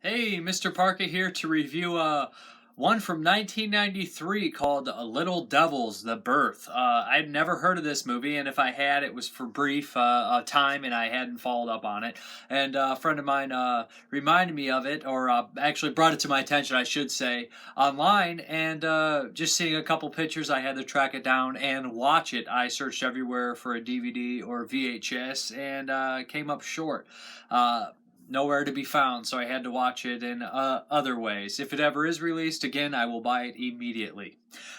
Hey, Mrparka here to review one from 1993 called Little Devils: The Birth. I'd never heard of this movie, and if I had, it was for brief time, and I hadn't followed up on it. And a friend of mine reminded me of it, or actually brought it to my attention, I should say, online. And just seeing a couple pictures, I had to track it down and watch it. I searched everywhere for a DVD or VHS, and came up short. Nowhere to be found, so I had to watch it in other ways. If it ever is released again, I will buy it immediately.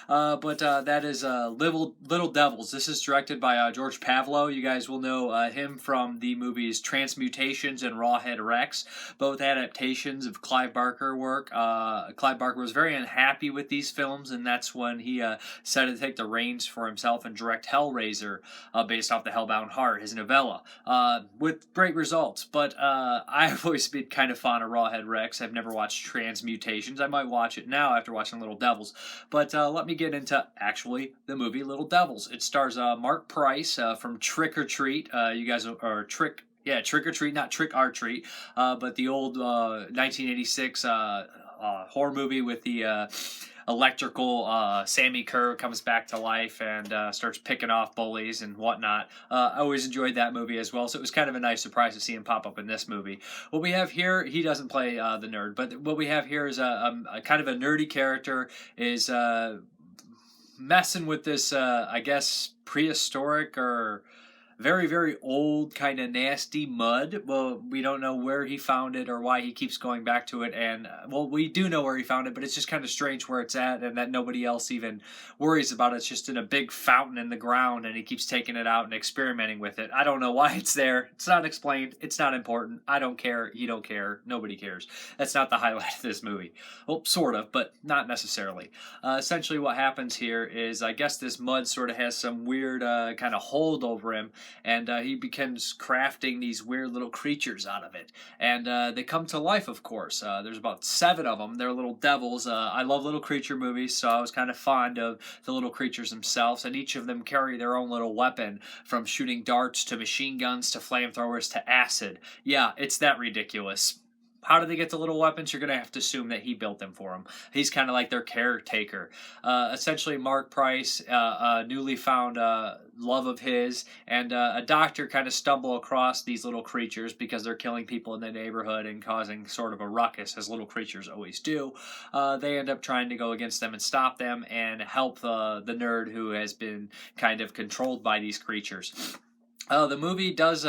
But that is Little Devils. This is directed by George Pavlo. You guys will know him from the movies Transmutations and Rawhead Rex, both adaptations of Clive Barker work. Clive Barker was very unhappy with these films, and that's when he decided to take the reins for himself and direct Hellraiser, based off the Hellbound Heart, his novella, with great results. But I've always been kind of fond of Rawhead Rex. I've never watched Transmutations. I might watch it now after watching Little Devils. But let me get into actually the movie Little Devils. It stars Mark Price from Trick or Treat. You guys are Trick or Treat, not Trick or Treat, but the old 1986 horror movie with the electrical Sammy Kerr comes back to life and starts picking off bullies and whatnot. I always enjoyed that movie as well, so it was kind of a nice surprise to see him pop up in this movie. What we have here, he doesn't play the nerd, but what we have here is a kind of a nerdy character, is messing with this, I guess, prehistoric or very, very old, kind of nasty mud. Well, we don't know where he found it or why he keeps going back to it. And, well, we do know where he found it, but it's just kind of strange where it's at and that nobody else even worries about it. It's just in a big fountain in the ground, and he keeps taking it out and experimenting with it. I don't know why it's there. It's not explained. It's not important. I don't care. You don't care. Nobody cares. That's not the highlight of this movie. Well, sort of, but not necessarily. Essentially what happens here is, I guess this mud sort of has some weird kind of hold over him, and he begins crafting these weird little creatures out of it. And they come to life, of course. There's about 7 of them. They're little devils. I love little creature movies, so I was kind of fond of the little creatures themselves, and each of them carry their own little weapon, from shooting darts to machine guns to flamethrowers to acid. Yeah, it's that ridiculous. How do they get the little weapons? You're going to have to assume that he built them for them. He's kind of like their caretaker. Essentially, Mark Price, a newly found love of his, and a doctor kind of stumble across these little creatures because they're killing people in the neighborhood and causing sort of a ruckus, as little creatures always do. They end up trying to go against them and stop them and help the nerd who has been kind of controlled by these creatures. The movie does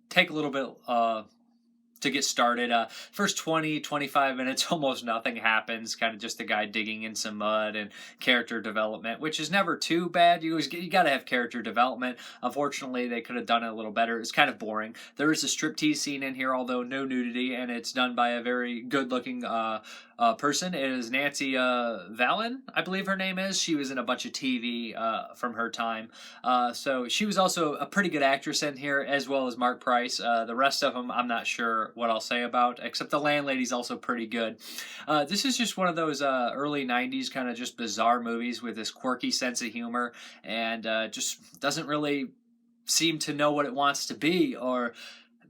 take a little bit to get started. First 20-25 minutes, almost nothing happens. Kind of just a guy digging in some mud and character development, which is never too bad. You got to have character development. Unfortunately, they could have done it a little better. It's kind of boring. There is a striptease scene in here, although no nudity, and it's done by a very good-looking person. It is Nancy Valen, I believe her name is. She was in a bunch of TV from her time. So she was also a pretty good actress in here, as well as Mark Price. The rest of them, I'm not sure what I'll say about, except the landlady's also pretty good. This is just one of those early 90s kind of just bizarre movies with this quirky sense of humor, and just doesn't really seem to know what it wants to be, or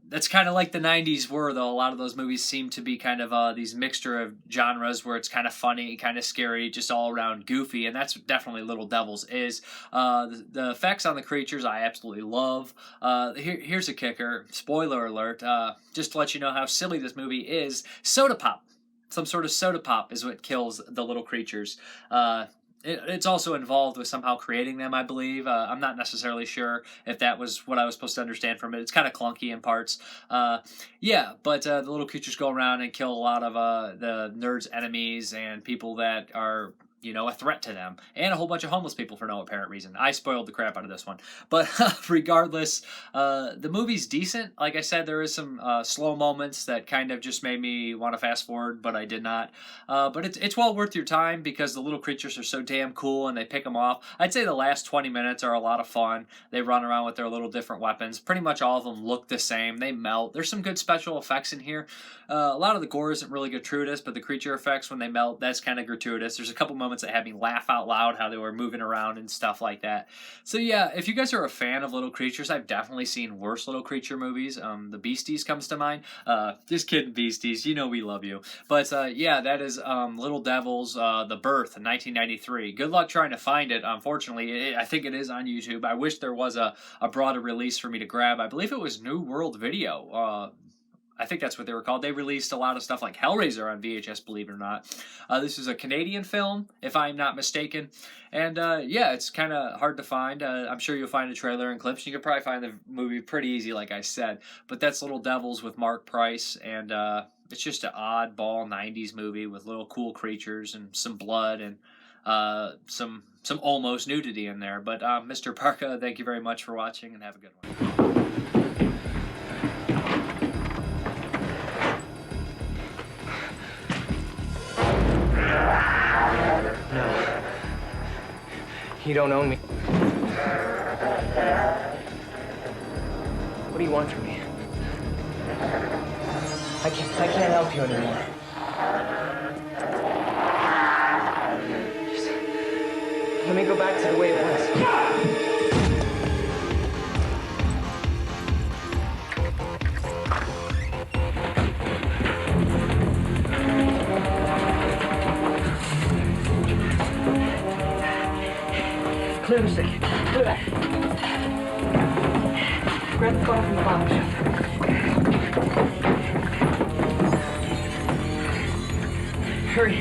that's kind of like the 90s were, though. A lot of those movies seem to be kind of these mixture of genres where it's kind of funny, kind of scary, just all around goofy, and that's definitely Little Devils is. The effects on the creatures I absolutely love. Here's a kicker. Spoiler alert. Just to let you know how silly this movie is. Soda pop. Some sort of soda pop is what kills the little creatures. It's also involved with somehow creating them, I believe. I'm not necessarily sure if that was what I was supposed to understand from it. It's kind of clunky in parts. But the little creatures go around and kill a lot of the nerds' enemies and people that are, a threat to them, and a whole bunch of homeless people for no apparent reason. I spoiled the crap out of this one. But regardless, the movie's decent. Like I said, there is some slow moments that kind of just made me want to fast forward, but I did not. But it's well worth your time because the little creatures are so damn cool and they pick them off. I'd say the last 20 minutes are a lot of fun. They run around with their little different weapons. Pretty much all of them look the same. They melt. There's some good special effects in here. A lot of the gore isn't really gratuitous, but the creature effects when they melt, that's kind of gratuitous. There's a couple moments moments that had me laugh out loud, how they were moving around and stuff like that. So yeah, if you guys are a fan of little creatures, I've definitely seen worse little creature movies. The Beasties comes to mind. Just kidding, Beasties. You know we love you. But yeah, that is Little Devils, The Birth, 1993. Good luck trying to find it. Unfortunately, I think it is on YouTube. I wish there was a broader release for me to grab. I believe it was New World Video. I think that's what they were called. They released a lot of stuff like Hellraiser on VHS, believe it or not. This is a Canadian film, if I'm not mistaken. And yeah, it's kind of hard to find. I'm sure you'll find a trailer and clips. You can probably find the movie pretty easy, like I said. But that's Little Devils with Mark Price. And it's just an oddball 90s movie with little cool creatures and some blood and some almost nudity in there. But Mrparka, thank you very much for watching and have a good one. No. You don't own me. What do you want from me? I can't help you anymore. Just let me go back to the way it was. Clear the stick. Clear that. Grab the bottle from the bottom shelf. Hurry.